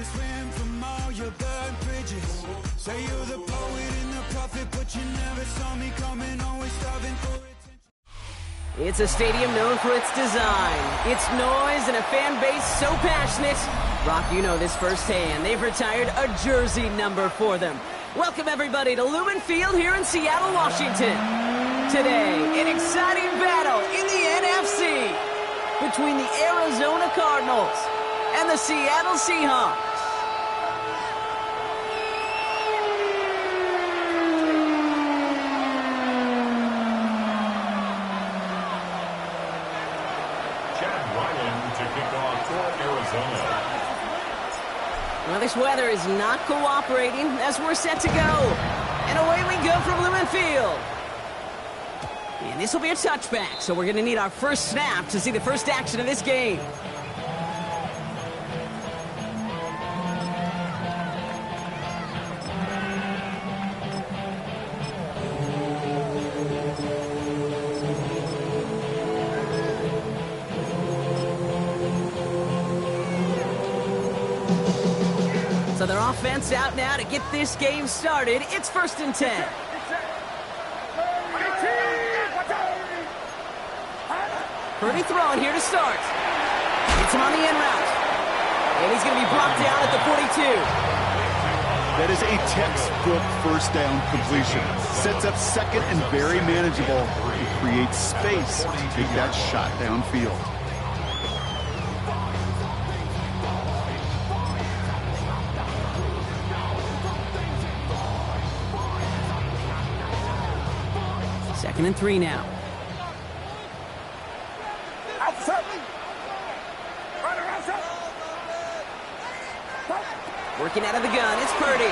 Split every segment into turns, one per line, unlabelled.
to swim from all your burnt bridges. Say you're the poet and the prophet, but you never saw me coming, always starving for attention.
It's a stadium known for its design, its noise, and a fan base so passionate. Rock, you know this firsthand. They've retired a jersey number for them. Welcome, everybody, to Lumen Field here in Seattle, Washington. Today, an exciting battle in the NFC between the Arizona Cardinals and the Seattle Seahawks. Well, this weather is not cooperating as we're set to go. And away we go from Lumen Field. And this will be a touchback, so we're going to need our first snap to see the first action of this game. So their offense out now to get this game started. It's 1st and 10. Purdy throwing here to start. Gets him on the end route. And he's going to be brought down at the 42.
That is a textbook first down completion. Sets up second and very manageable. It creates space to take that shot downfield.
Second and 3 now. Working out of the gun, it's Purdy.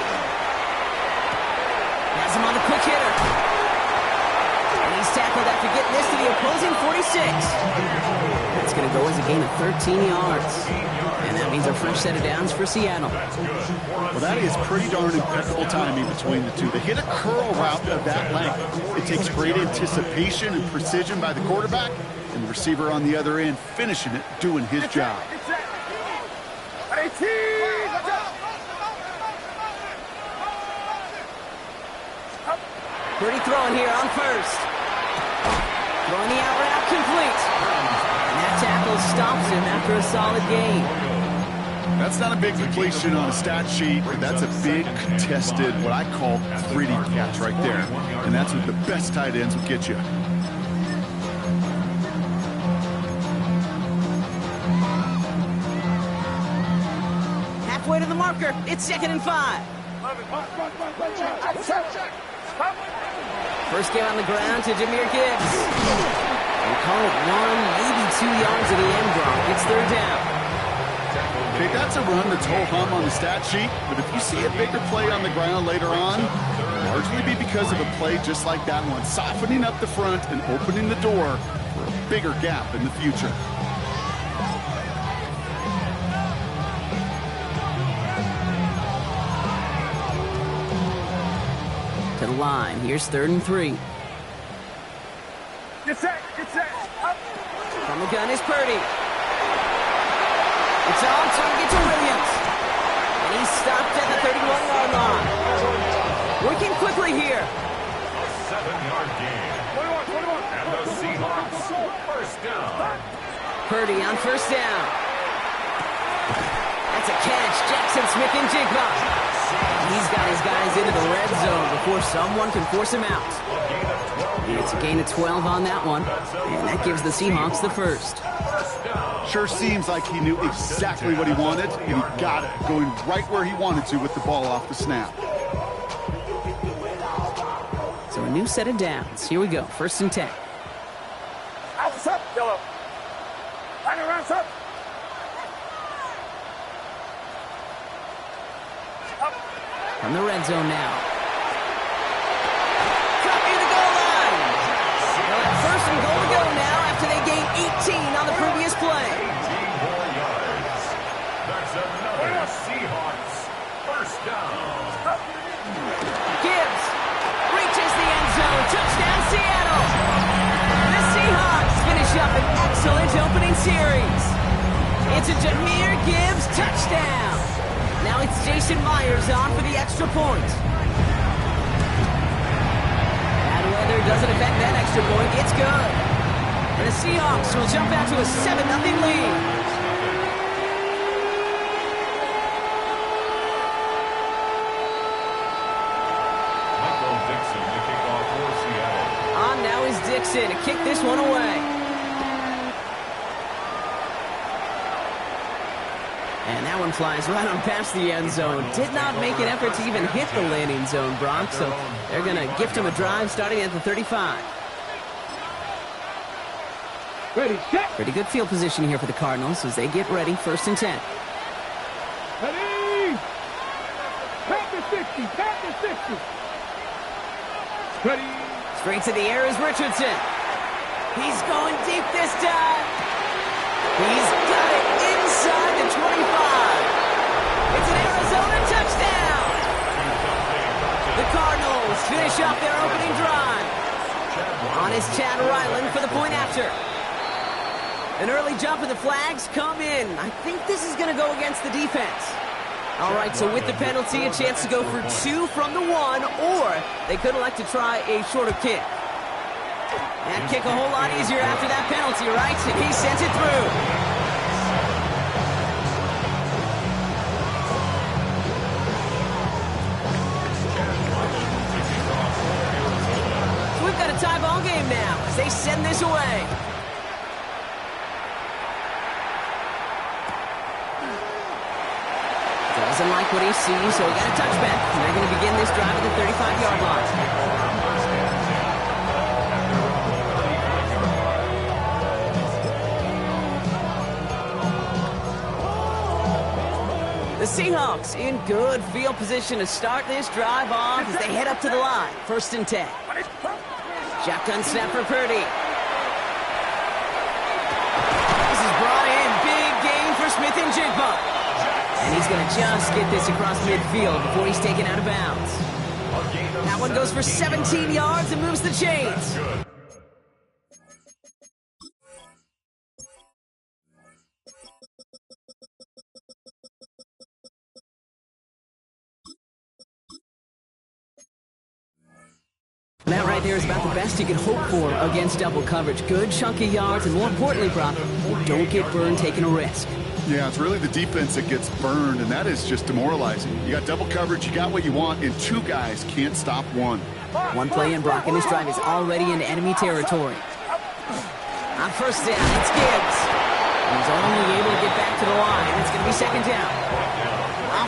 Has him on the quick hitter. And he's tackled after getting this to the opposing 46. That's going to go as a gain of 13 yards. And that means our first set of downs for Seattle.
Well, that is pretty darn impeccable timing between the two. They hit a curl route of that length. It takes great anticipation and precision by the quarterback, and the receiver on the other end finishing it, doing his job.
Purdy throwing here on first. Throwing the out route complete. And that tackle stops him after a solid gain.
That's not a big completion on a stat sheet, but that's a big contested, what I call gritty catch right there. And that's what the best tight ends will get you.
Halfway to the marker. It's 2nd and 5. First game on the ground to Jahmyr Gibbs. We call it 1, maybe 2 yards of the end block. It's 3rd down.
Okay, that's a run that's ho-hum on the stat sheet, but if you see a bigger play on the ground later on, largely be because of a play just like that one, softening up the front and opening the door for a bigger gap in the future.
To the line. Here's 3rd and 3.
Get set. Up.
From the gun is Purdy. It's on, trying to get to Williams. And he's stopped at the 31-yard line. Working quickly here.
7-yard gain. 21. And the Seahawks first down.
Purdy on first down. That's a catch. Jackson Smith-Njigba. He's got his guys into the red zone before someone can force him out. It's a gain of 12 on that one. And that gives the Seahawks the first.
Sure seems like he knew exactly what he wanted, and he got it, going right where he wanted to with the ball off the snap.
So a new set of downs. Here we go. 1st and 10.
Out, up, yellow. Hang around, up.
From the red zone now. Cut near the goal line. Well, 1st and goal to go now after they gained 18 on the previous play.
18 more yards. That's another Seahawks first down.
Gibbs reaches the end zone. Touchdown, Seattle. The Seahawks finish up an excellent opening series. It's a Jahmyr Gibbs touchdown. Now it's Jason Myers on for the extra point. Bad weather doesn't affect that extra point. It's good. And the Seahawks will jump out to a 7-0 lead. Now is Dixon to kick this one away. And that one flies right on past the end zone. Did not make an effort to even hit the landing zone, Brock, so they're going to gift him a drive starting at the 35.
Ready, set.
Pretty good field position here for the Cardinals as they get ready, 1st and 10.
Ready. Back to 60, back to 60. Ready.
Straight to the air is Richardson. He's going deep this time. He's got it inside the 25. It's an Arizona touchdown. The Cardinals finish off their opening drive. On is Chad Ryland for the point after. An early jump and the flags come in. I think this is going to go against the defense. All right, so with the penalty, a chance to go for 2 from the 1, or they could elect to try a shorter kick. That kick a whole lot easier after that penalty, right? And he sends it through. So we've got a tie ball game now as they send this away. Doesn't like what he sees, so he got a touchback. And they're going to begin this drive at the 35-yard line. The Seahawks in good field position to start this drive off as they head up to the line. 1st and 10. Shotgun snap for Purdy. This is brought in. Big gain for Smith-Njigba. And he's going to just get this across midfield before he's taken out of bounds. That one goes for 17 yards and moves the chains. That right there is about the best you can hope for against double coverage. Good chunky yards, and more importantly, Brock, you don't get burned taking a risk.
Yeah, it's really the defense that gets burned, and that is just demoralizing. You got double coverage, you got what you want, and 2 guys can't stop one.
One play in, Brock, and this drive is already in enemy territory. On 1st down, it's Gibbs. He's only able to get back to the line. It's going to be 2nd down.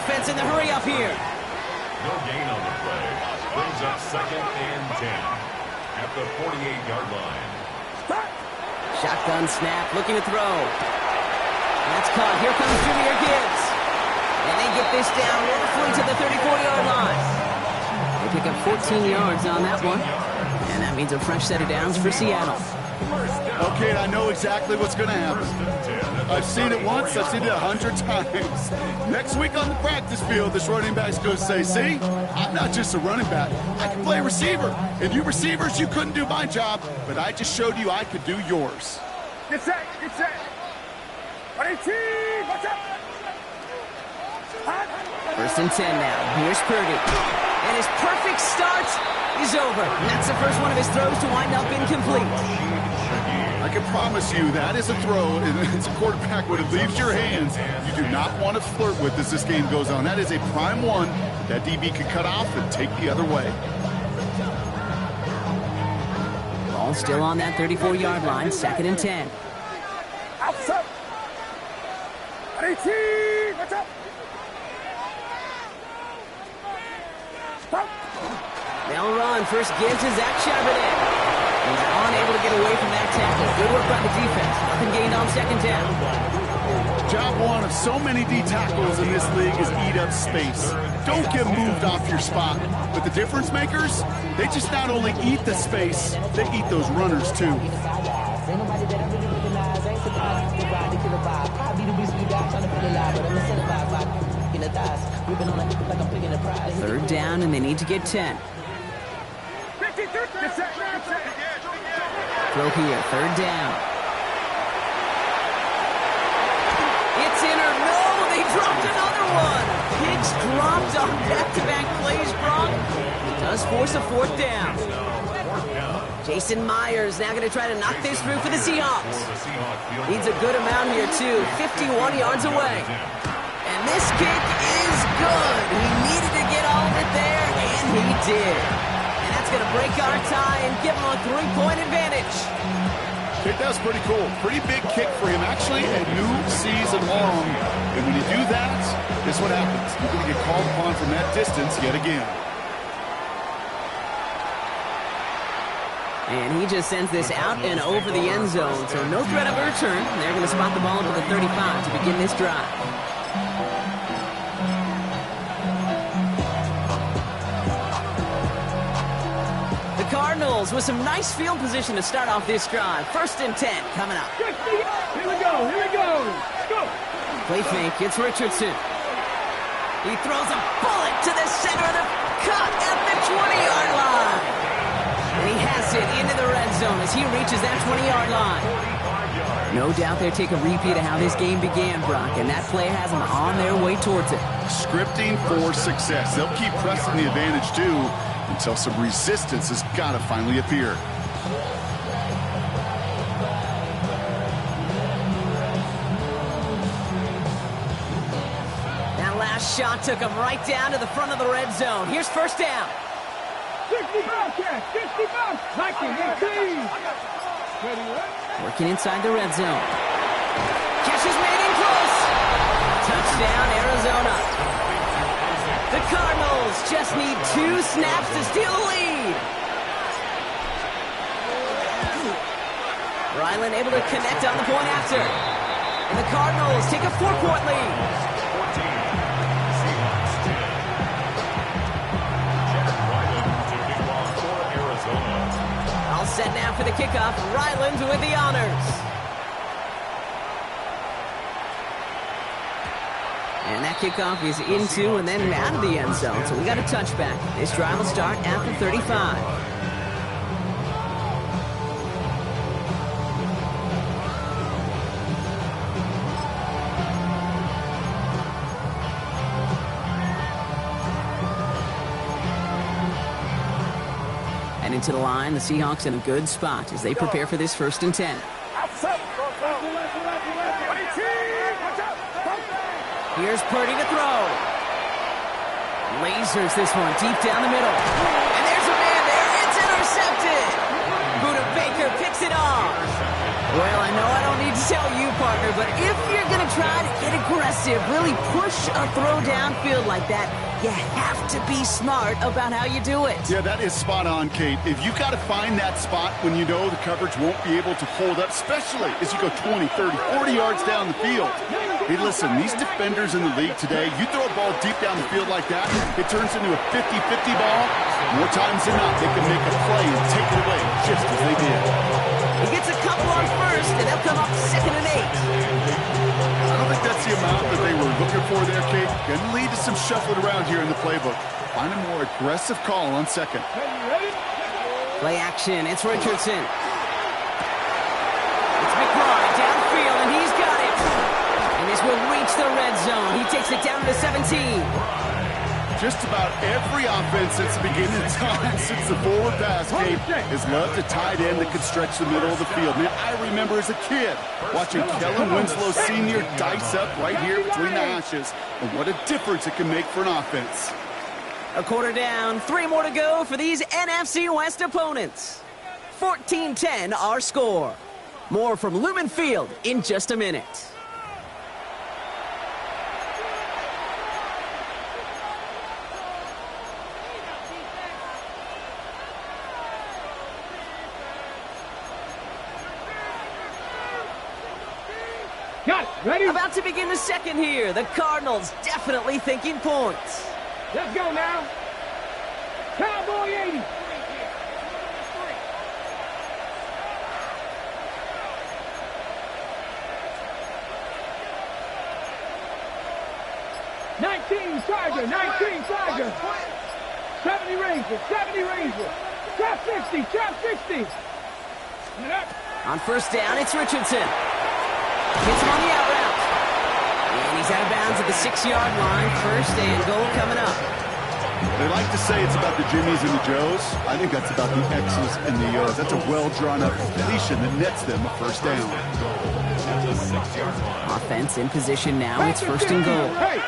Offense in the hurry up here.
No gain on the play. Brings up 2nd and 10 at the 48-yard line.
Shotgun snap, looking to throw. That's caught. Here comes Jahmyr Gibbs. And they get this down roughly to the 34-yard line. They pick up 14 yards on that one. And that means a fresh set of downs for Seattle.
Okay, I know exactly what's going to happen. I've seen it once, I've seen it 100 times. Next week on the practice field, this running back's going to say, see, I'm not just a running back. I can play receiver. And you receivers, you couldn't do my job, but I just showed you I could do yours.
Get set, get set. 118, watch out.
1st and 10 now. Here's Purdy. And his perfect start is over. And that's the first one of his throws to wind up incomplete.
I can promise you that is a throw, and it's a quarterback when it leaves your hands, you do not want to flirt with as this game goes on. That is a prime one that DB could cut off and take the other way.
Ball still on that 34-yard line, 2nd and 10.
Outside. 18, watch out.
They'll run. First Gibbs and Zach Charbonnet. He's unable to get away from that tackle. Good work by the defense. Nothing gained on 2nd down.
Job one of so many D tackles in this league is eat up space. Don't get moved off your spot. But the difference makers, they just not only eat the space, they eat those runners too.
Third down, and they need to get 10. Throw here, 3rd down. It's in or no, they dropped another one. legs dropped on back-to-back plays, Brock. Does force a fourth down. Jason Myers now going to try to knock this through for the Seahawks. Needs a good amount here, too. 51 yards away. And this kick is good. He needed to get all of it there, and he did. And that's going to break our tie and give him a 3-point advantage.
Kick, that was pretty cool. Pretty big kick for him. Actually, a new season long. And when you do that, this is what happens. You're going to get called upon from that distance yet again.
And he just sends this out and over the end zone. So no threat of a return. They're going to spot the ball up at the 35 to begin this drive. The Cardinals with some nice field position to start off this drive. 1st and 10 coming up.
Here we go. Go.
Play fake. It's Richardson. He throws a bullet to the center of the cut at the 20-yard line. And he has it into the red zone as he reaches that 20-yard line. No doubt they'll take a repeat of how this game began, Brock, and that play has them on their way towards it.
Scripting for success. They'll keep pressing the advantage, too, until some resistance has got to finally appear.
That last shot took him right down to the front of the red zone. Here's 1st down.
60 Bobcats, 60 Bobcats. Like it,
Working inside the red zone. Catch is made in close. Touchdown, Arizona. The Cardinals just need 2 snaps to steal the lead. Ryland able to connect on the point after. And the Cardinals take a 4-point lead. All set now for the kickoff. Ryland with the honors. And that kickoff is into and then out of the end zone. So we got a touchback. This drive will start at the 35. And into the line, the Seahawks in a good spot as they prepare for this 1st and 10. Here's Purdy to throw. Lasers this one deep down the middle. And there's a man there. It's intercepted. Buda Baker picks it off. Well, I know I don't need to tell you, partner, but if you're going to try to get aggressive, really push a throw downfield like that, you have to be smart about how you do it.
Yeah, that is spot on, Kate. If you got to find that spot when you know the coverage won't be able to hold up, especially as you go 20, 30, 40 yards down the field. Hey, listen, these defenders in the league today, you throw a ball deep down the field like that, it turns into a 50-50 ball. More times than not, they can make a play and take it away, just as they did.
He gets a couple on 1st, and they'll come up 2nd and 8.
I don't think that's the amount that they were looking for there, Kate. Going to lead to some shuffling around here in the playbook. Find a more aggressive call on 2nd.
Play action. It's Richardson. It's McBride downfield, and he's got it. And this will reach the red zone. He takes it down to 17.
Just about every offense since the beginning of time, since the forward pass, Kate, has loved a tight end that could stretch the middle of the field. Man, I remember as a kid watching Kellen Winslow Sr. dice up right here between the hashes, and what a difference it can make for an offense.
A quarter down, 3 more to go for these NFC West opponents. 14-10 our score. More from Lumen Field in just a minute.
Got it. Ready?
About to begin the 2nd here. The Cardinals definitely thinking points.
Let's go now. Cowboy 80. Tiger, 19 Tiger. 70 Ranger, 70 Ranger. Trap 60, trap 60.
On 1st down, it's Richardson. Hits him on the out route. And he's out of bounds at the 6-yard line. First and goal coming up.
They like to say it's about the Jimmies and the Joes. I think that's about the X's and the O's. That's a well-drawn-up completion that nets them a first down.
Offense in position now. It's first and goal.
Hey,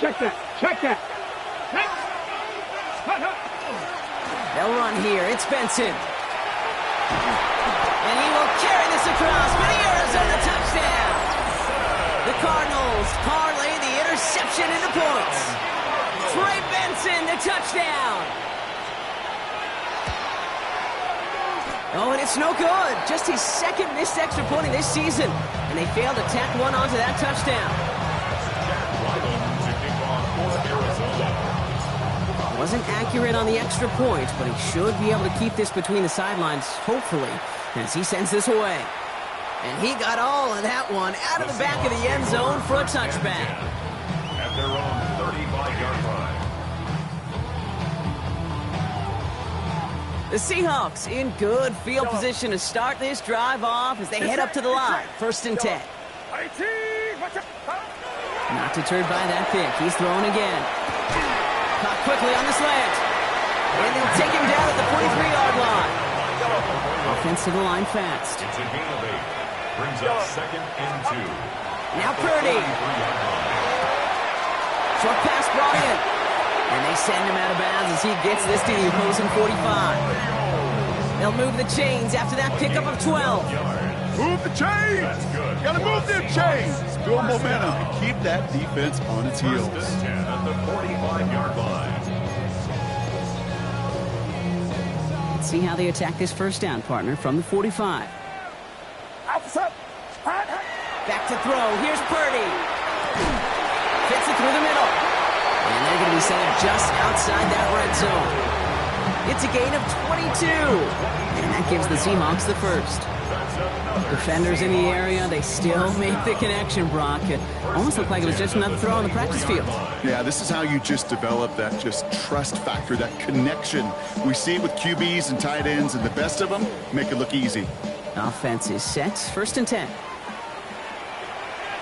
check that.
They'll run here. It's Benson. And he will carry this across for the Arizona touchdown. The Cardinals parlay the interception into points. Trey Benson, the touchdown. Oh, and it's no good. Just his second missed extra point of this season. And they failed to tack one onto that touchdown. Wasn't accurate on the extra point, but he should be able to keep this between the sidelines, hopefully, as he sends this away. And he got all of that one out of the back of the end zone for a touchback.
At their own 35-yard line.
The Seahawks in good field position to start this drive off as they head up to the line. First and 10. Not deterred by that pick. He's throwing again. Caught quickly on the slant. And they'll take him down at the 43-yard line. Offense to the line fast.
It's a gain of 8. Brings up second and 2.
Now Purdy. Short pass brought in. And they send him out of bounds as he gets this to the opposing 45. They'll move the chains after that pickup of 12.
Move the chains! Gotta move them chains! Build momentum and keep that defense on its heels.
First and 10 at the 45-yard line.
Let's see how they attack this first down, partner, from the 45. Back to throw. Here's Purdy. Fits it through the middle. And they're going to be set up just outside that red zone. It's a gain of 22. And that gives the Seahawks the first. Defenders in the area, they still make the connection, Brock. It almost looked like it was just another throw on the practice field.
Yeah, this is how you just develop that just trust factor, that connection. We see it with QBs and tight ends, and the best of them make it look easy.
Offense is set. First and 10.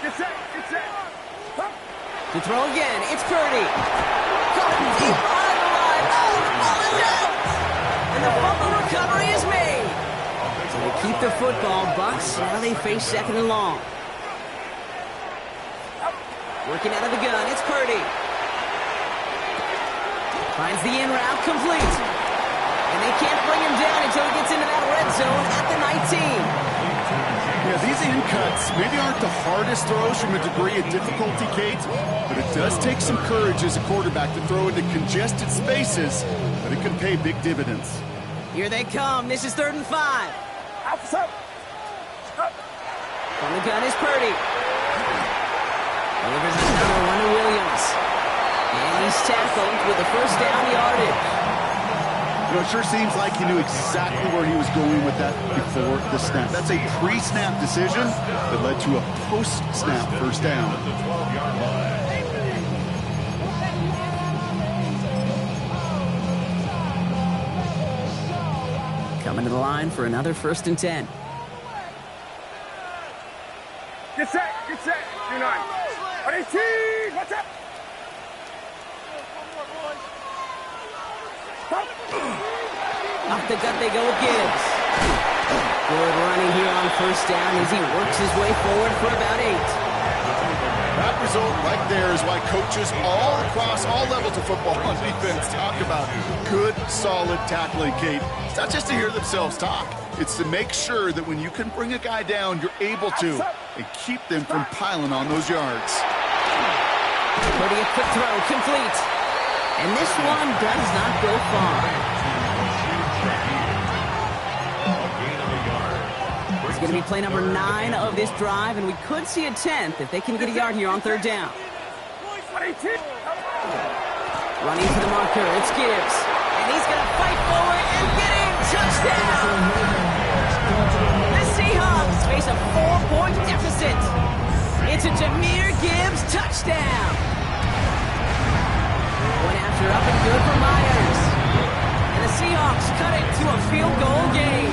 Get set.
To throw again, it's Purdy. Coming deep on the line. Oh, the ball is out. And the fumble recovery is made. So they keep the football. Bucks, now they face second and long. Working out of the gun, it's Purdy. Finds the in route, complete. And they can't bring him down until he gets into that red zone at the 19.
Yeah, these in cuts maybe aren't the hardest throws from a degree of difficulty, Kate, but it does take some courage as a quarterback to throw into congested spaces, but it can pay big dividends.
Here they come. This is 3rd and 5. From the gun is Purdy. Delivers another one to Williams. And he's tackled with the first down yardage.
You know, it sure seems like he knew exactly where he was going with that before the snap. That's a pre-snap decision that led to a post-snap first down.
The 12-yard line.
Coming to the line for another 1st and 10.
Get set. You're not. What's up?
Off the gut they go with Gibbs. Good running here on first down as he works his way forward for about 8.
That result right there is why coaches all across all levels of football on defense talk about good, solid tackling, Kate. It's not just to hear themselves talk. It's to make sure that when you can bring a guy down, you're able to and keep them from piling on those yards.
Purdy, a quick throw, complete. And this one does not go far. It's going to be play number 9 of this drive, and we could see a 10th if they can get a yard here on 3rd down. Running to the marker, it's Gibbs. And he's going to fight forward and get in. Touchdown! The Seahawks face a 4-point deficit. It's a Jahmyr Gibbs touchdown. One after up and good for Myers. And the Seahawks cut it to a field goal game.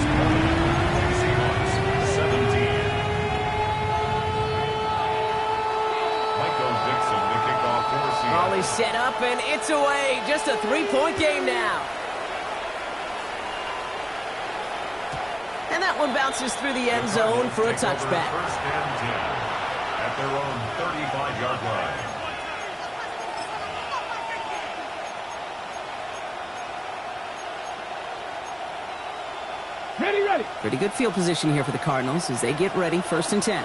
up, and it's away. Just a 3-point game now. And that one bounces through the end zone for a touchback.
First and 10 at their own 35-yard line.
Ready.
Pretty good field position here for the Cardinals as they get ready. First and 10.
Here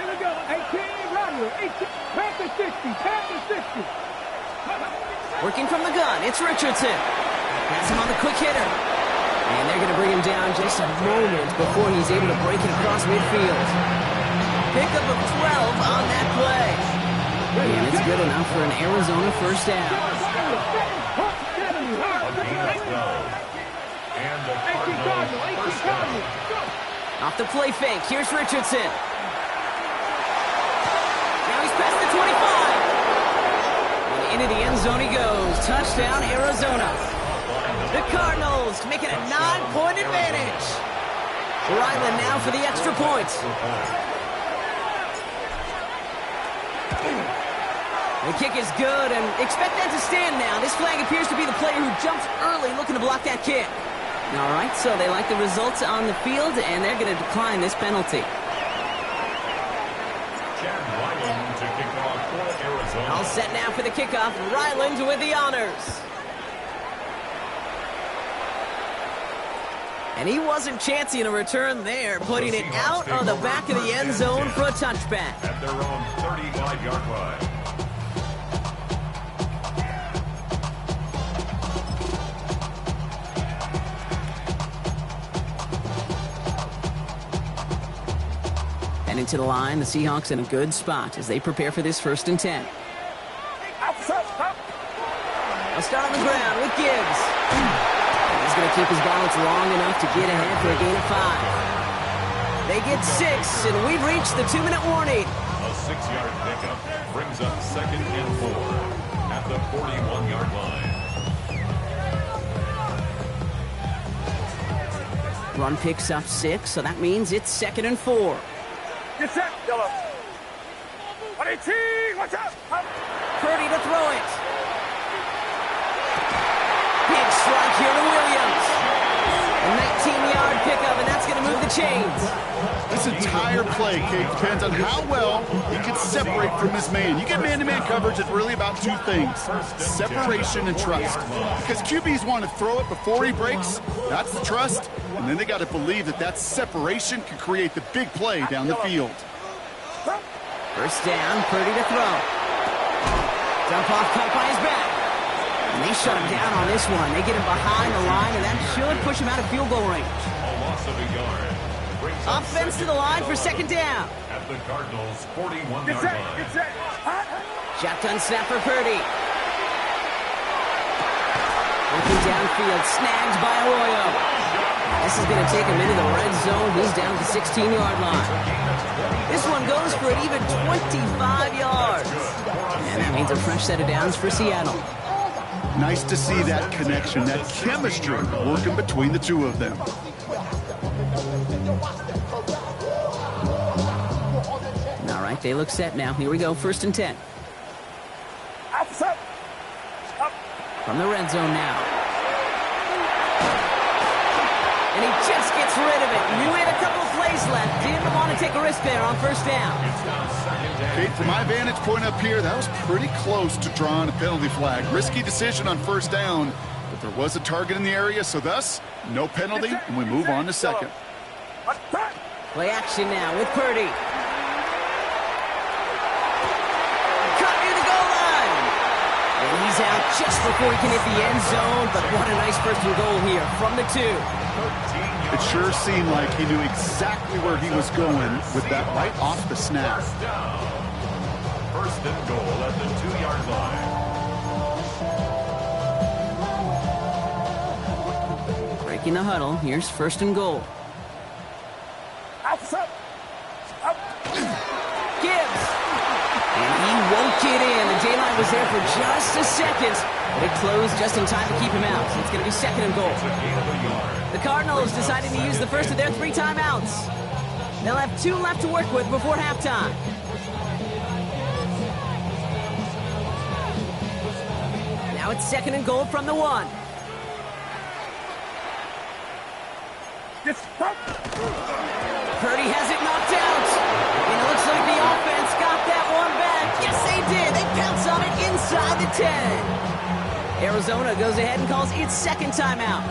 we go. 18, Rodgers. 18. Panther 60. Panther 60.
Working from the gun, it's Richardson. Has him on the quick hitter. And they're going to bring him down just a moment before he's able to break it across midfield. Pickup of 12 on that play. And it's good enough for an Arizona first down.
A gain of 12. And the Cardinals first down.
Off the play fake, here's Richardson. Now he's past the 25. And into the end zone he goes. Touchdown, Arizona. The Cardinals make it a 9-point advantage. Ryland now for the extra point. The kick is good, and expect that to stand now. This flag appears to be the player who jumps early looking to block that kick. All right, so they like the results on the field, and they're going to decline this penalty.
Chad Ryland to kick off for Arizona.
All set now for the kickoff. Ryland with the honors. And he wasn't chancing a return there, putting it out on the back of the end zone for a touchback.
At their own 35-yard line.
And into the line, the Seahawks in a good spot as they prepare for this first and 10. I'll start on the ground with Gibbs. He's going to keep his balance long enough to get ahead for a gain of 5. They get 6, and we've reached the 2-minute warning.
A 6-yard pickup brings up second and 4 at the 41-yard line.
Run picks up 6, so that means it's second and 4.
Get set, Yellow. 18, watch out.
Purdy to throw it. Big strike here to Williams. A 19-yard pickup, and that's going to move the chains.
This entire play, Kate, depends on how well he can separate from his man. You get man-to-man coverage, it's really about two things, separation and trust. Because QBs want to throw it before he breaks, that's the trust, and then they got to believe that that separation can create the big play down the field.
First down, Purdy to throw. Dump off caught by his back. And they shut him down on this one. They get him behind the line, and that should push him out of field goal range.
A loss of a yard.
Offense to the line for second down.
At the Cardinals' 41-yard line.
Get set.
Shotgun snap for Purdy. Looking downfield, snagged by Arroyo. This is going to take him into the red zone. He's down to the 16-yard line. This one goes for an even 25 yards. And that means a fresh set of downs for Seattle.
Nice to see that connection, that chemistry working between the two of them.
All right, they look set now. Here we go, first and 10. From the red zone now. And he just gets rid of it. Knew he had a couple of plays left. Didn't want to take a risk there on first down.
Kate, from my vantage point up here, that was pretty close to drawing a penalty flag. Risky decision on first down, but there was a target in the area, so thus, no penalty, and we move on to second.
Play action now with Purdy. Cut near the goal line. And he's out just before he can hit the end zone, but what a nice first and goal here from the 2.
It sure seemed like he knew exactly where he was going with that right off the snap.
First and goal at the 2-yard line.
Breaking the huddle. Here's first and goal. Gibbs. And he won't get in. The daylight was there for just a second, but it closed just in time to keep him out. So it's going to be second and goal. The Cardinals deciding to use the first of their 3 timeouts. They'll have 2 left to work with before halftime. Now it's 2nd and goal from the 1. Purdy has it knocked out. And it looks like the offense got that one back. Yes, they did. They pounce on it inside the 10. Arizona goes ahead and calls its 2nd timeout.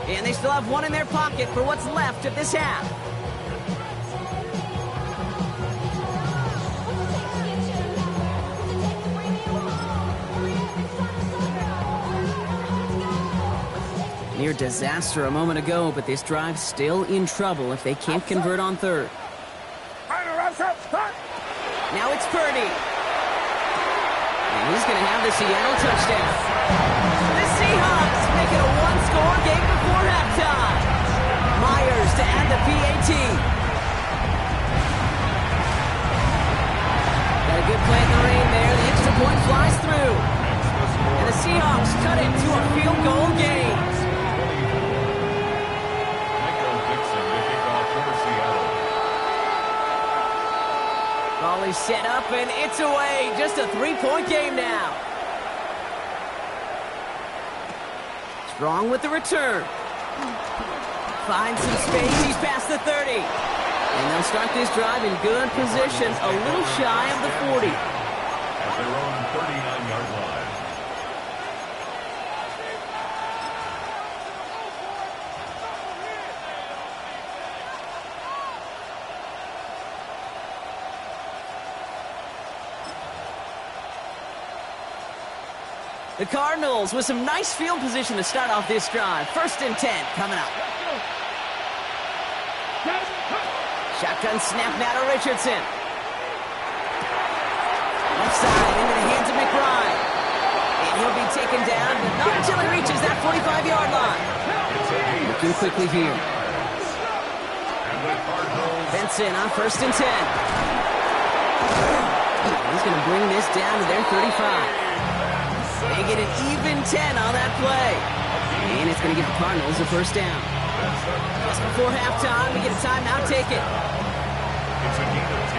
And they still have one in their pocket for what's left of this half. Near disaster a moment ago, but this drive's still in trouble if they can't convert on 3rd. Now it's Purdy. And he's going to have the Seattle touchdown. The Seahawks make it a one-score game before halftime. Myers to add the PAT. Got a good play in the rain there. The extra point flies through. And the Seahawks cut it to a field goal game. Ball is set up and it's away. Just a 3-point game now. Strong with the return. Finds some space. He's past the 30. And they'll start this drive in good position, a little shy of the 40.
At their own 39-yard line.
The Cardinals with some nice field position to start off this drive. 1st and 10 coming up. Shotgun snap now to Richardson. Left side into the hands of McBride. And he'll be taken down, but not until he reaches that 45-yard line. Looking quickly here. Benson on 1st and 10. He's going to bring this down to their 35. They get an even 10 on that play. And it's going to give the Cardinals a 1st down. Just before halftime, we get a timeout taken.
It's a gain of 10.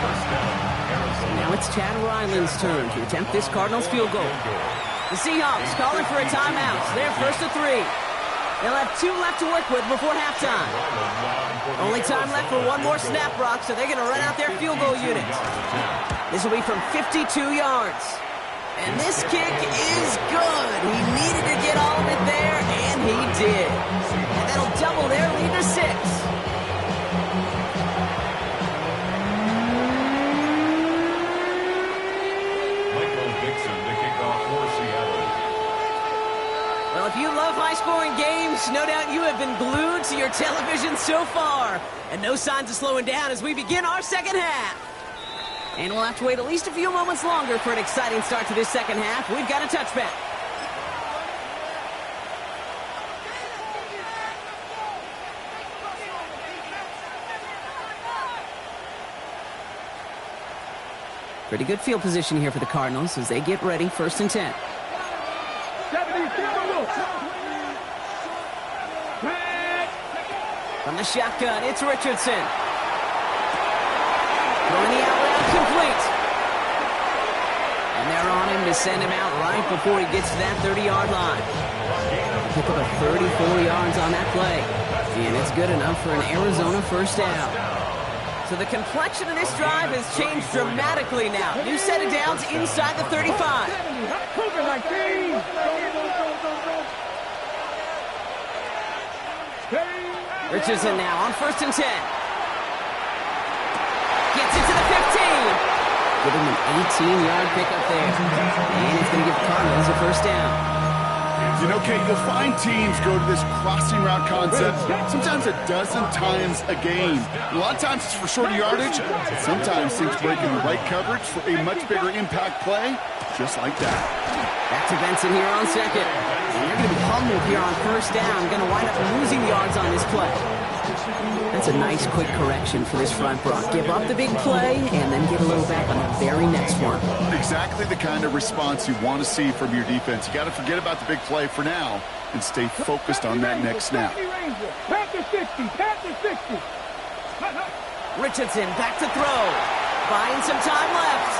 1st down, Arizona.
Now it's Chad Ryland's turn to attempt this Cardinals field goal. The Seahawks calling for a timeout. They're 1st to 3. They'll have 2 left to work with before halftime. Only time left for one more snap, Brock, so they're going to run out their field goal unit. This will be from 52 yards. And this kick is good. He needed to get all of it there, and he did. And that'll double their lead to 6. Well, if you love high-scoring games, no doubt you have been glued to your television so far. And no signs of slowing down as we begin our 2nd half. And we'll have to wait at least a few moments longer for an exciting start to this 2nd half. We've got a touchback. Pretty good field position here for the Cardinals as they get ready. 1st and 10. From the shotgun, it's Richardson. Throwing the out route complete. And they're on him to send him out right before he gets to that 30-yard line. Pick up a 34 yards on that play. And it's good enough for an Arizona 1st down. So the complexion of this drive has changed dramatically now. New set of downs inside the 35. Richardson now on 1st and 10. Gets it to the 15. Give him an 18-yard pickup there. And it's going to give the Cardinals a 1st down.
You know, Kate, you'll find teams go to this crossing route concept sometimes a dozen times a game. A lot of times it's for shorter yardage. Sometimes things break in the right coverage for a much bigger impact play, just like that.
Back to Benson here on 2nd. And they're going to be humbled here on 1st down. Going to wind up losing yards on this play. That's a nice quick correction for this front, Brock. Give up the big play and then get a little back on the very next one.
Exactly the kind of response you want to see from your defense. You got to forget about the big play for now and stay focused on that next snap.
Richardson back to throw. Buying some time left.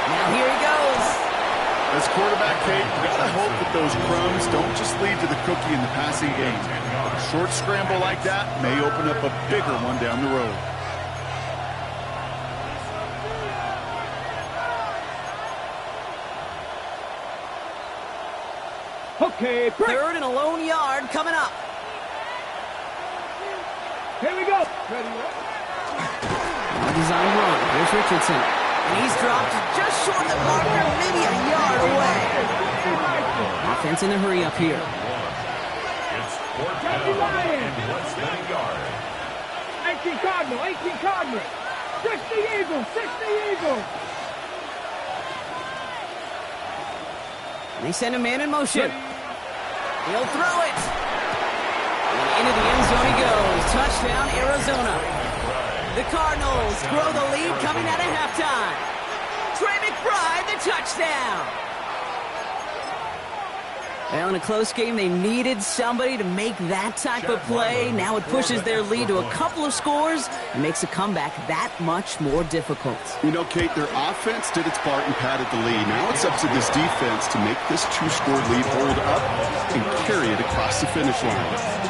Now here he goes.
As quarterback, Kate, you gotta hope that those crumbs don't just lead to the cookie in the passing game. A short scramble like that may open up a bigger one down the road.
Okay, break.
Third and a lone yard coming up.
Here we go. Ready?
Design run. Here's Richardson. And he's dropped just short of the marker, maybe a yard away. Offense in a hurry up here.
It's fourth down and less than a yard.
18 Cardinal, 18 Cardinal. 60 Eagles, 60 Eagles.
And they send a man in motion. He'll throw it. And into the end zone he goes. Touchdown, Arizona. The Cardinals grow the lead coming out of halftime. Trey McBride, the touchdown. Well, in a close game, they needed somebody to make that type of play. Now it pushes their lead to a couple of scores and makes a comeback that much more difficult.
You know, Kate, their offense did its part and padded the lead. Now it's up to this defense to make this two-score lead hold up and carry it across the finish line.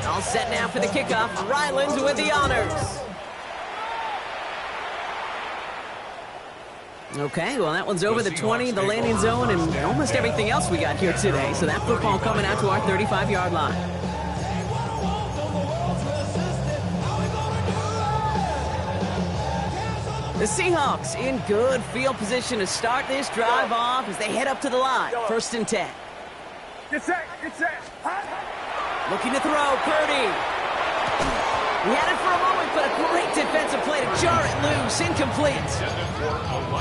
All set now for the kickoff. Rylands with the honors. Okay, well, that one's over the 20, the landing zone, and almost everything else we got here today. So that football coming out to our 35-yard line. The Seahawks in good field position to start this drive off as they head up to the line. 1st and 10.
Get set, get set.
Looking to throw, Purdy. He had it for a moment, but a great defensive play to jar it loose. Incomplete.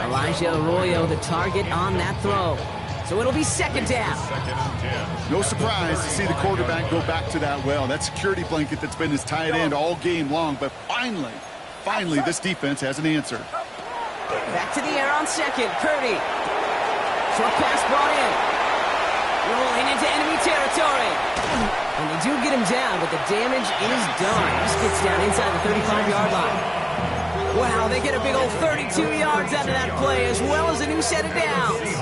Elijah Arroyo, the target on that throw. So it'll be 2nd down.
No surprise to see the quarterback go back to that well. That security blanket that's been his tight end all game long. But finally, this defense has an answer.
Back to the air on 2nd. Purdy. Short pass brought in. Rolling into enemy territory. And they do get him down, but the damage is done. He just gets down inside the 35-yard line. Wow, they get a big old 32 yards out of that play, as well as a new set of downs.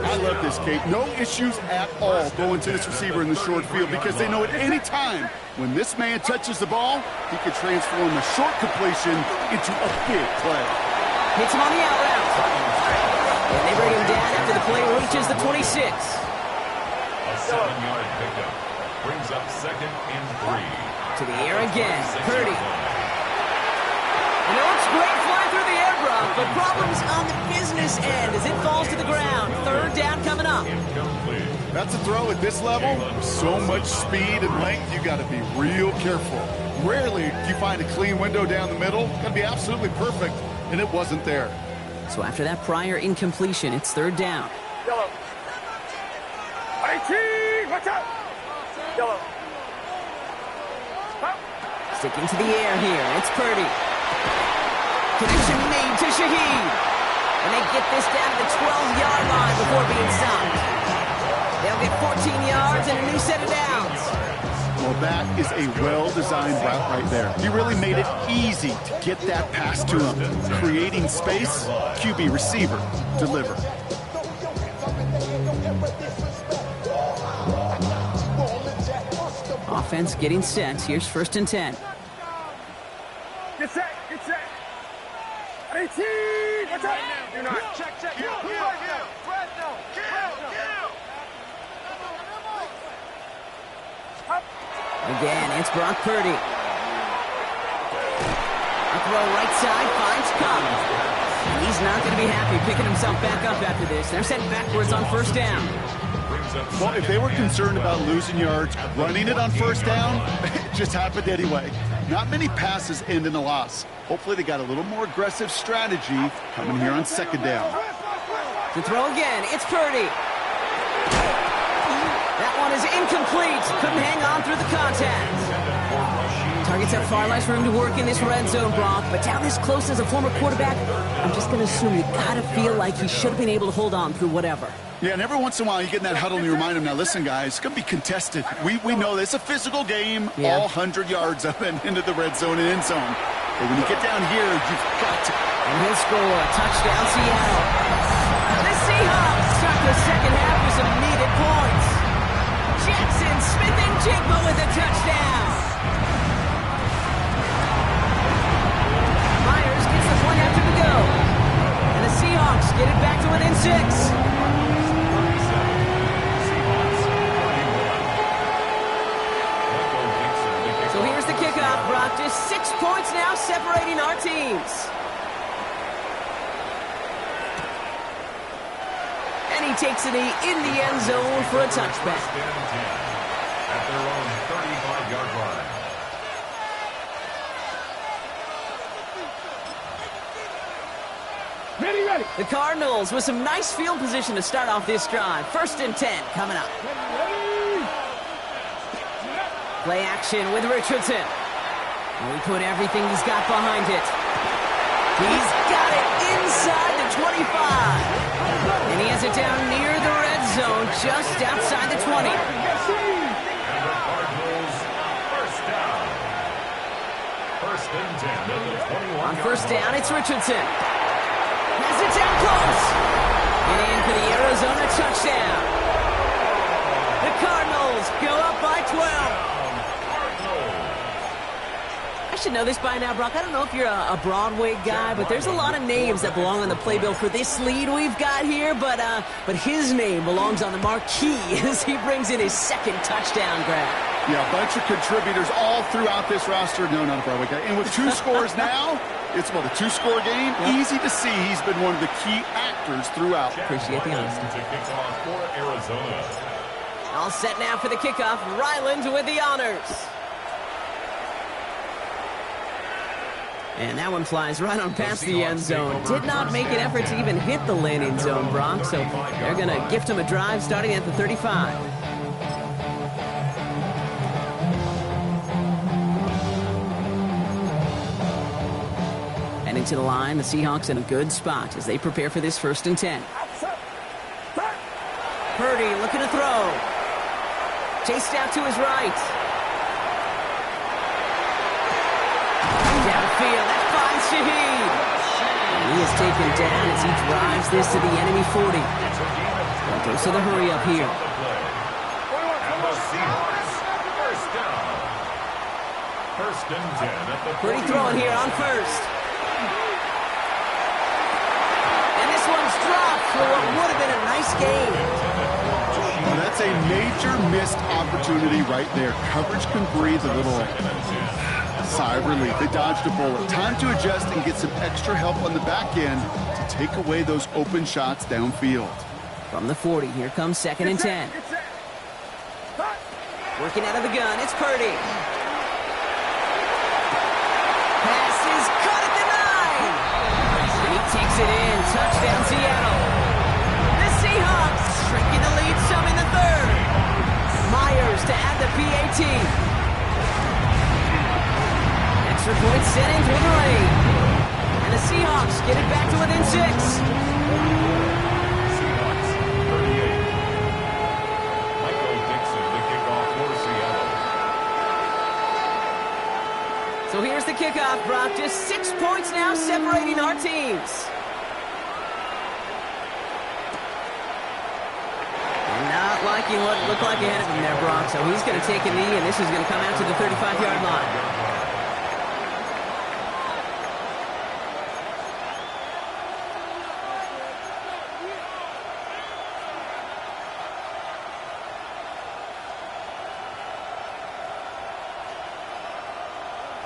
I love this, Kate. No issues at all going to this receiver in the short field because they know at any time when this man touches the ball, he could transform a short completion into a big play.
Hits him on the out route. And they bring him down after the play reaches the 26.
A 7-yard pickup brings up 2nd and 3.
To the air again, Purdy. You know, it's great flying through the air, Brock, but problems on the business end as it falls to the ground. 3rd down coming up.
That's a throw at this level. So much speed and length, you got to be real careful. Rarely do you find a clean window down the middle. Got to be absolutely perfect, and it wasn't there.
So after that prior incompletion, it's 3rd down.
Yellow. 18, watch out. Yellow.
Sticking to the air here, it's Purdy. Connection made to Shaheed. And they get this down to the 12-yard line before being stopped. They'll get 14 yards and a new set of downs.
Well, that is a well-designed route right there. He really made it easy to get that pass to him. Creating space, QB receiver, deliver.
Offense getting set. Here's 1st and 10.
Get set, get set. 18, watch out. You're not. Check. Kill.
Again, it's Brock Purdy. A throw right side, finds Cobb. And he's not going to be happy picking himself back up after this. They're sent backwards on 1st down.
Well, if they were concerned about losing yards, running it on 1st down, it just happened anyway. Not many passes end in a loss. Hopefully they got a little more aggressive strategy coming here on 2nd down.
To throw again, it's Purdy. That one is incomplete. Couldn't hang on through the contact. Targets have far less room to work in this red zone, Brock, but down this close as a former quarterback, I'm just going to assume you got to feel like he should have been able to hold on through whatever.
Yeah, and every once in a while you get in that huddle and you remind them, now listen, guys, it's going to be contested. We know this. It's a physical game, all 100 yards up and into the red zone and end zone. But when you get down here, you've got to.
And he'll score. Touchdown, Seattle. The Seahawks start the second half with some needed points. Jackson Smith and Jigba with a touchdown. Myers gets the point after the go. And the Seahawks get it back to within 6. So here's the kickoff, Brock. Just 6 points now separating our teams. And he takes it in the end zone for a touchback.
At their own 35-yard line.
Ready.
The Cardinals with some nice field position to start off this drive. 1st and 10 coming up. Play action with Richardson. And we put everything he's got behind it. He's got it inside the 25. And he has it down near the red zone, just outside the 20.
And the Cardinals first down. 1st and 10 at the 21.
On 1st down, it's Richardson. Has it down close. And in for the Arizona touchdown. The Cardinals go up by 12. I should know this by now, Brock. I don't know if you're a Broadway guy, but there's a lot of names that belong on the playbill for this lead we've got here, but his name belongs on the marquee as he brings in his 2nd touchdown grab.
Yeah, a bunch of contributors all throughout this roster. No, not a Broadway guy. And with 2 scores now, it's about a 2-score game. Yep. Easy to see he's been one of the key actors throughout.
Appreciate the honesty.
To kick off for Arizona.
All set now for the kickoff. Ryland with the honors. And that one flies right on past the end zone. Did not make an effort to even hit the landing zone, Brock, so they're going to gift him a drive starting at the 35. Heading to the line, the Seahawks in a good spot as they prepare for this 1st and 10. Purdy looking to throw. Chased out to his right. Downfield, that finds Shaheed. And he is taken down as he drives this to the enemy 40. Well, goes to the hurry up here.
And the Seahawks first down. 1st and 10 at the 40.
Purdy throwing here on 1st. And this one's dropped for what would have been a nice gain.
Well, that's a major missed opportunity right there. Coverage can breathe a little sigh of relief. They dodged a bullet. Time to adjust and get some extra help on the back end to take away those open shots downfield.
From the 40, here comes 2nd and 10. Working out of the gun, it's Purdy. Pass is cut at the 9. And he takes it in. Touchdown, Seattle. The Seahawks shrinking the lead some in the 3rd. Myers to add the PAT. Extra point set in through the lane. And the Seahawks get it back to within 6.
Seahawks 38. Michael Dixon, the kickoff for Seattle.
So here's the kickoff, Brock. Just 6 points now separating our teams. And not liking what looked like ahead of him there, Brock. So he's going to take a knee, and this is going to come out to the 35-yard line.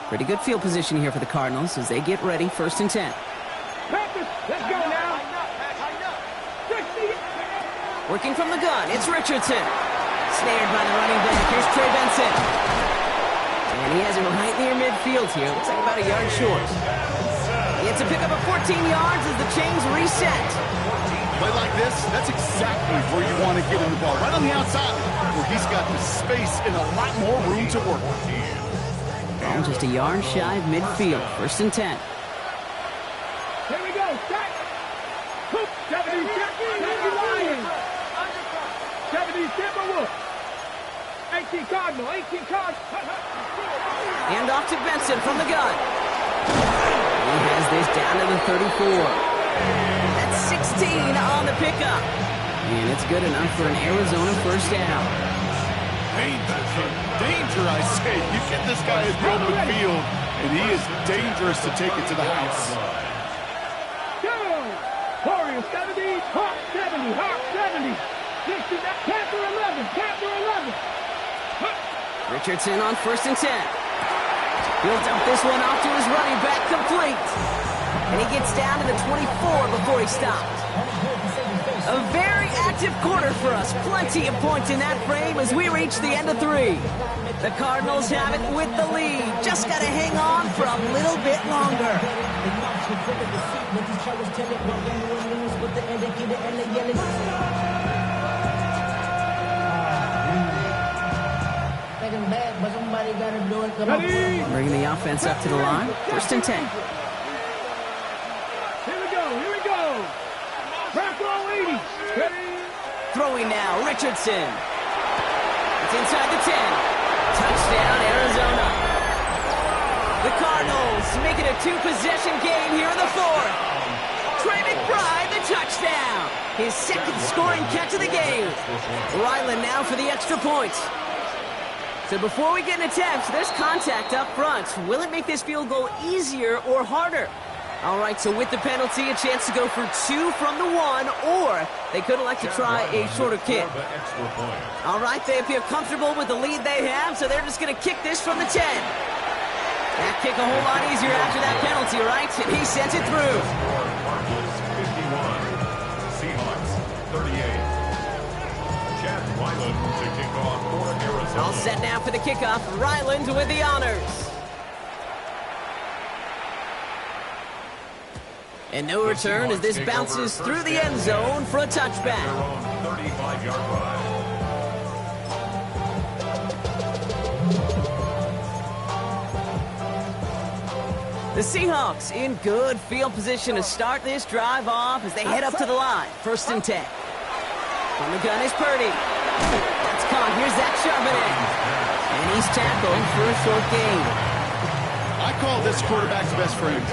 Pretty good field position here for the Cardinals as they get ready. 1st and 10.
Let's go now.
Working from the gun, it's Richardson. Snared by the running back. Here's Trey Benson. And he has it right near midfield here. Looks like about a yard short. It's a pickup of 14 yards as the chains reset.
Play like this, that's exactly where you want to get him the ball. Right on the outside where he's got the space and a lot more room to work.
Ball just a yard shy of midfield. 1st and 10.
Here we go. Start. 70 Lions. Cardinal, 18 Cardinal.
Hand off to Benson from the gun. He has this down to the 34. That's 16 on the pickup. And it's good enough for an Arizona first down.
Danger, I say. You get this guy in the open field, and he is dangerous to take it to the house.
Go! Warriors 70, Hawks 70, Hawks 70. 60, Panther 11, Panther 11.
Richardson on 1st and 10. He'll dump this one off to his running back, complete. And he gets down to the 24 before he stopped. A very active quarter for us. Plenty of points in that frame as we reach the end of 3. The Cardinals have it with the lead. Just got to hang on for a little bit longer. Bringing the offense up to the line. 1st and 10.
Here we go. Bronco 80.
Throwing now, Richardson. It's inside the 10. Touchdown, Arizona. The Cardinals make it a 2-possession game here in the 4th. Trey McBride, the touchdown. His 2nd scoring catch of the game. Ryland now for the extra point. So before we get an attempt, there's contact up front. Will it make this field goal easier or harder? All right, so with the penalty, a chance to go for 2 from the 1, or they could elect to try a shorter kick. All right, they appear comfortable with the lead they have, so they're just going to kick this from the 10. That kick a whole lot easier after that penalty, right? And he sends it through.
Seahawks 38. Ryland to kick off for Arizona.
All set now for the kickoff. Ryland with the honors. And no return as this bounces through the end zone for a touchback.
35-yard line.
The Seahawks in good field position to start this drive off as they head up to the line. 1st and 10. On the gun is Purdy. That's caught. Here's that Charbonnet. And he's tackled for a short gain.
I call this quarterback's best friend.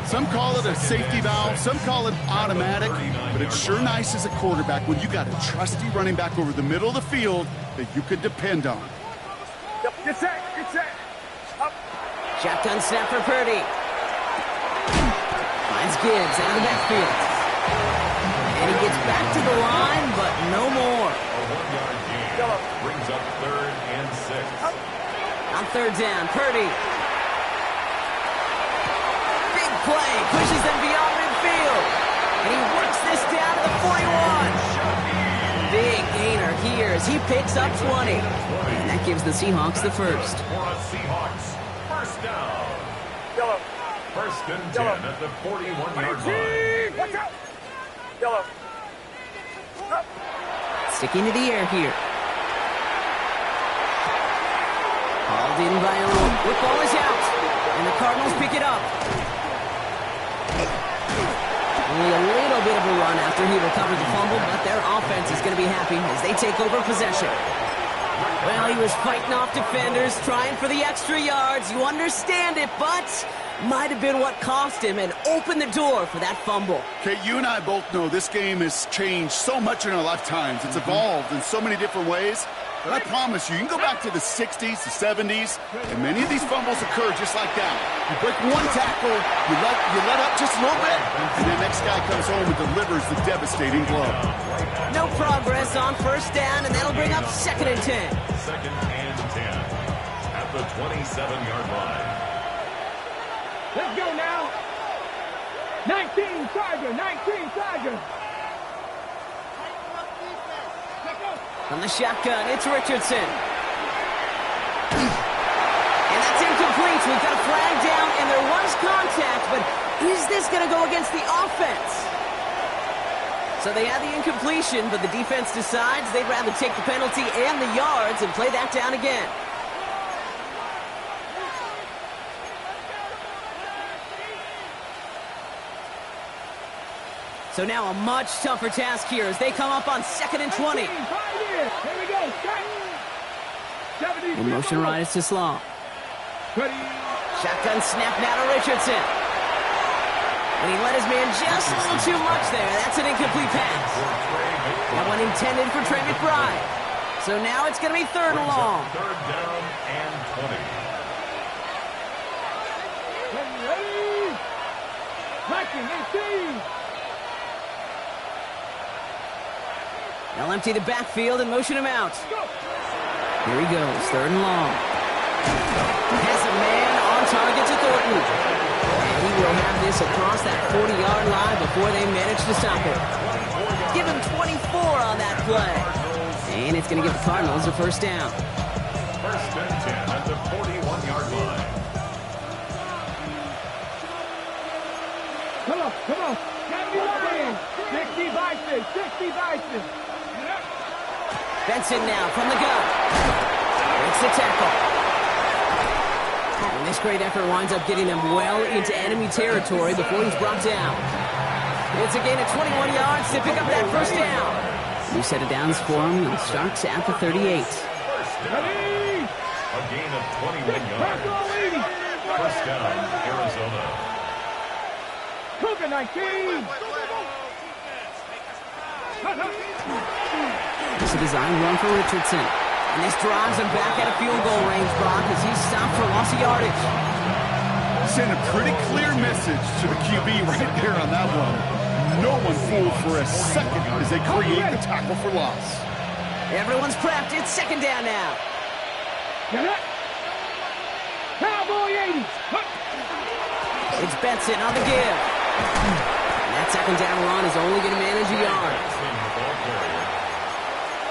Some call it a safety valve, some call it automatic, but it's sure nice as a quarterback when you got a trusty running back over the middle of the field that you could depend on.
Get set. Up.
Shotgun snap for Purdy. Finds Gibbs out of the backfield. And he gets back to the line, but no more.
A 1-yard gain brings up 3rd and 6.
On 3rd down, Purdy. Big play, pushes them beyond midfield. And he works this down to the 41. Big gainer here as he picks up 20. And that gives the Seahawks the first.
For a Seahawks first down. 1st and 10 at the 41-yard line.
Watch out.
Sticking to the air here. Hauled in by Yr1. Football is out. And the Cardinals pick it up. Only a little bit of a run after he recovered the fumble, but their offense is going to be happy as they take over possession. Well, he was fighting off defenders, trying for the extra yards. You understand it, but might have been what cost him and opened the door for that fumble.
Okay, you and I both know this game has changed so much in our lifetimes. It's evolved in so many different ways. But I promise you can go back to the 60s, the 70s, and many of these fumbles occur just like that. You break one tackle, you let up just a little bit, and the next guy comes home and delivers the devastating blow.
No progress on 1st down, and that'll bring up 2nd and 10.
2nd and 10 at the 27-yard line.
Let's go now. 19 Tiger.
On the shotgun, it's Richardson. And that's incomplete. We've got a flag down, and there was contact, but is this going to go against the offense? So they had the incompletion, but the defense decides they'd rather take the penalty and the yards and play that down again. So now a much tougher task here as they come up on 2nd and 20.
Here we go.
In motion right is to Slaw. Shotgun snap now to Richardson. And he let his man just a little too much there. That's an incomplete pass. That one intended for Trey McBride. So now it's going to be third and long.
Third down and 20.
They'll empty the backfield and motion him out. Here he goes, third and long. Has a man on target to Thornton. And he will have this across that 40-yard line before they manage to stop it. Give him 24 on that play. And it's going to give the Cardinals a first down.
First and 10 at the 41-yard line.
Come on. Gotta be lying. 60 Bison, 60 Bison.
Benson now from the gun. Makes the tackle. And this great effort winds up getting them well into enemy territory before he's brought down. It's a gain of 21 yards to pick up that first down. New set of downs for him. He starts at the 38.
First down. A gain of 21 yards. First down, Arizona.
Cougar 19.
It's a design run for Richardson. And this drives him back at a field goal range, Brock, as he's stopped for loss of yardage.
Send a pretty clear message to the QB right there on that one. No one fooled for a second as they create the tackle for loss.
Everyone's prepped. It's second down now.
Cowboy 80.
It's Benson on the give. And that second down run is only going to manage a yard.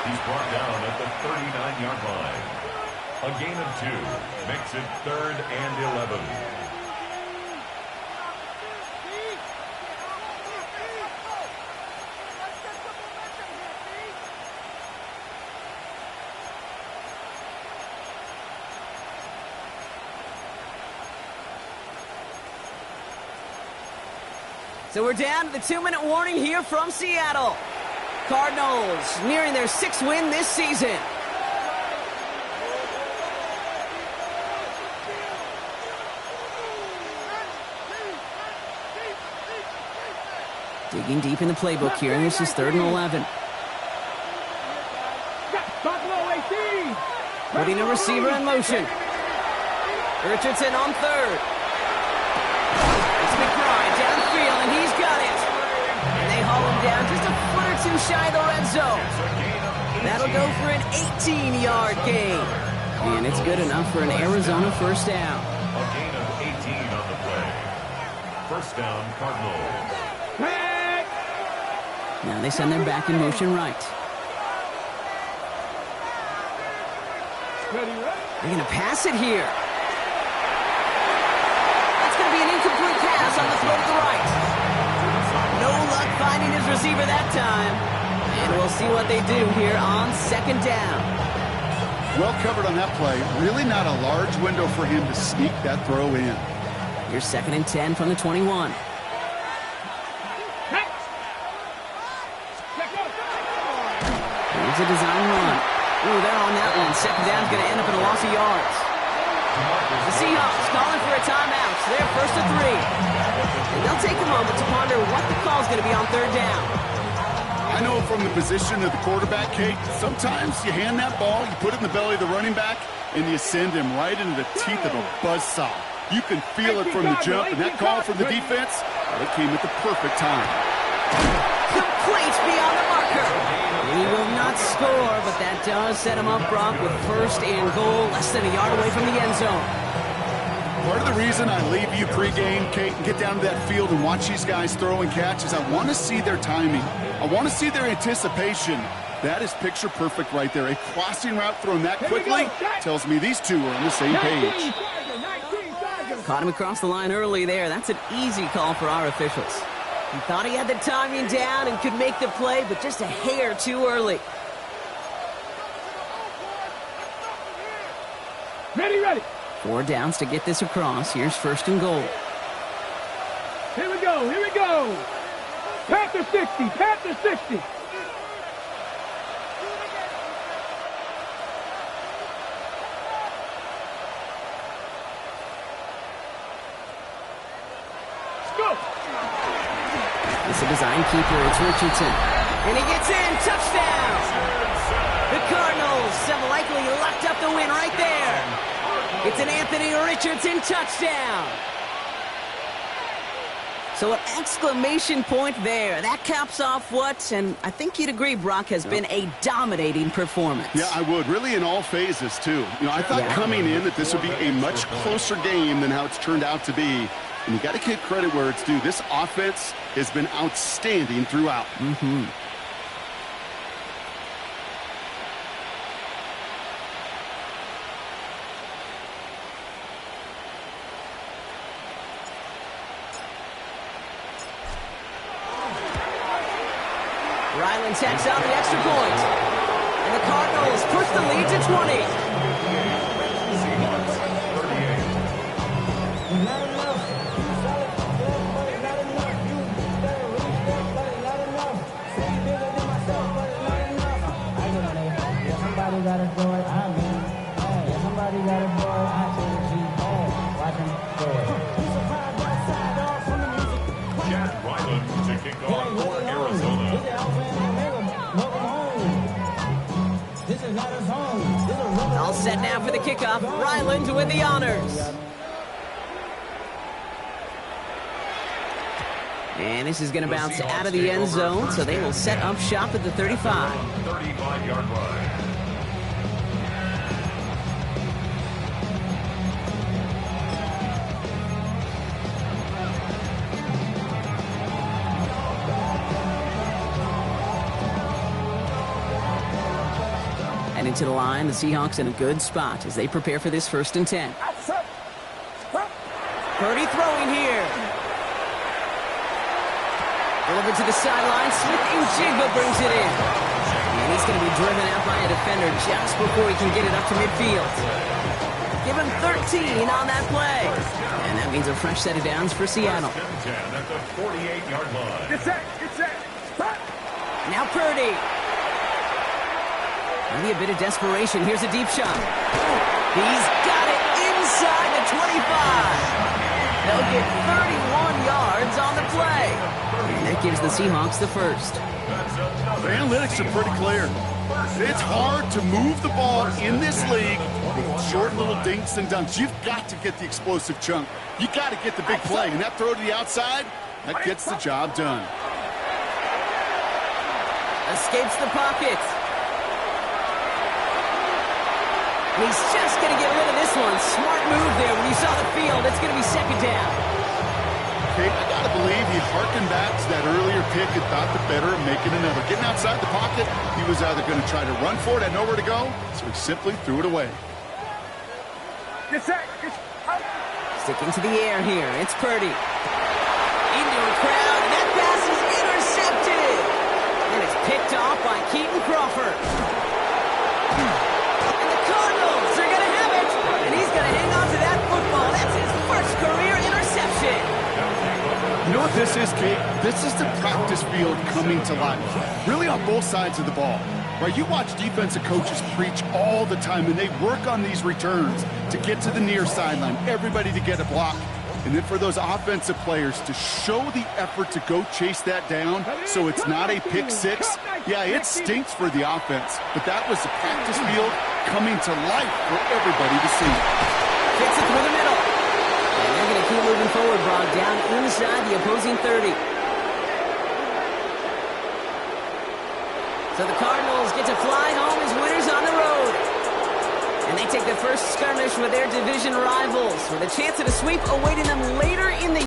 He's brought down at the 39-yard line. A gain of 2 makes it third and 11.
So we're down to the 2-minute warning here from Seattle. Cardinals nearing their 6th win this season. Digging deep in the playbook here, and this is third and 11. Putting a receiver in motion. Richardson on third. It's McBride downfield, and he's got it. And they haul him down just a foot or two shy of the red zone. That'll go for an 18-yard gain. And it's good enough for an Arizona first down.
A gain of 18 on the play. First down, Cardinals.
Now they send their back in motion right. They're going to pass it here. That's going to be an incomplete pass on the throw to the right. No luck finding his receiver that time. And we'll see what they do here on second down.
Well covered on that play. Really not a large window for him to sneak that throw in.
Here's second and 10 from the 21. Here's a design run. Ooh, they're on that one. Second down's going to end up in a loss of yards. The Seahawks calling for a timeout. So they're first to 3. And they'll take a moment to ponder what the call's going to be on third down.
I know from the position of the quarterback, Kate, sometimes you hand that ball, you put it in the belly of the running back, and you send him right into the teeth of a buzzsaw. You can feel it from the jump, and that call from the defense, it came at the perfect time.
Complete beyond the marker. He will not score, but that does set him up, Brock, with first and goal, less than a yard away from the end zone.
Part of the reason I leave you pregame, Kate, and get down to that field and watch these guys throw and catch is I want to see their timing. I want to see their anticipation. That is picture perfect right there. A crossing route thrown that quickly tells me these two are on the same page.
Caught him across the line early there. That's an easy call for our officials. He thought he had the timing down and could make the play, but just a hair too early.
Ready.
4 downs to get this across. Here's first and goal.
Here we go. Panther 60.
a design keeper. It's Richardson. And he gets in. Touchdown! The Cardinals have likely locked up the win right there. It's an Anthony Richardson touchdown. So an exclamation point there. That caps off what, and I think you'd agree, Brock, has been a dominating performance.
Yeah, I would. Really in all phases, too. I thought coming in that this would be a much closer game than how it's turned out to be. And you got to give credit where it's due. This offense has been outstanding throughout.
Ryland tacks out the extra point. And the Cardinals push the lead to 20.
Somebody got a boy, I mean, hey, somebody got a boy, I think watch him do it.
Jack Ryland to kick off for Arizona.
All set now for the kickoff. Ryland with the honors. And this is going to bounce out of the end zone, so they will set up shop at the 35.
35-yard line.
And into the line, the Seahawks in a good spot as they prepare for this 1st and 10. Purdy throwing here. Delivered to the sideline. Smith-Njigba brings it in. And he's going to be driven out by a defender just before he can get it up to midfield. Give him 13 on that play. And that means a fresh set of downs for Seattle.
10 at the 48-yard line.
Get set.
Now Purdy. Maybe a bit of desperation. Here's a deep shot. He's got it inside the 25. They'll get 31 yards on the play. And that gives the Seahawks the first.
The analytics are pretty clear. It's hard to move the ball in this league with short little dinks and dunks. You've got to get the explosive chunk. You got to get the big play. And that throw to the outside, that gets the job done.
Escapes the pocket. He's just going to get rid of this one. Smart move there. When you saw the field, it's going to be 2nd down.
Okay, I got to believe he harkened back to that earlier pick and thought the better of making another. Getting outside the pocket, he was either going to try to run for it, had nowhere to go, so he simply threw it away.
Get set.
Sticking to the air here. It's Purdy. Into a crowd, and that pass is intercepted. And it's picked off by Keaton Crawford. And the Cardinals are going to have it. And he's going to hang on to that football. That's his first career interception.
You know what this is, Kate? This is the practice field coming to life. Really on both sides of the ball. Right? You watch defensive coaches preach all the time, and they work on these returns to get to the near sideline, everybody to get a block. And then for those offensive players to show the effort to go chase that down so it's not a pick six. Yeah, it stinks for the offense, but that was the practice field coming to life for everybody to see.
Gets it through the middle. And they're going to keep moving forward, Brock, down inside the opposing 30. So the Cardinals get to fly home as winners on the road. And they take the first skirmish with their division rivals with a chance at a sweep awaiting them later in the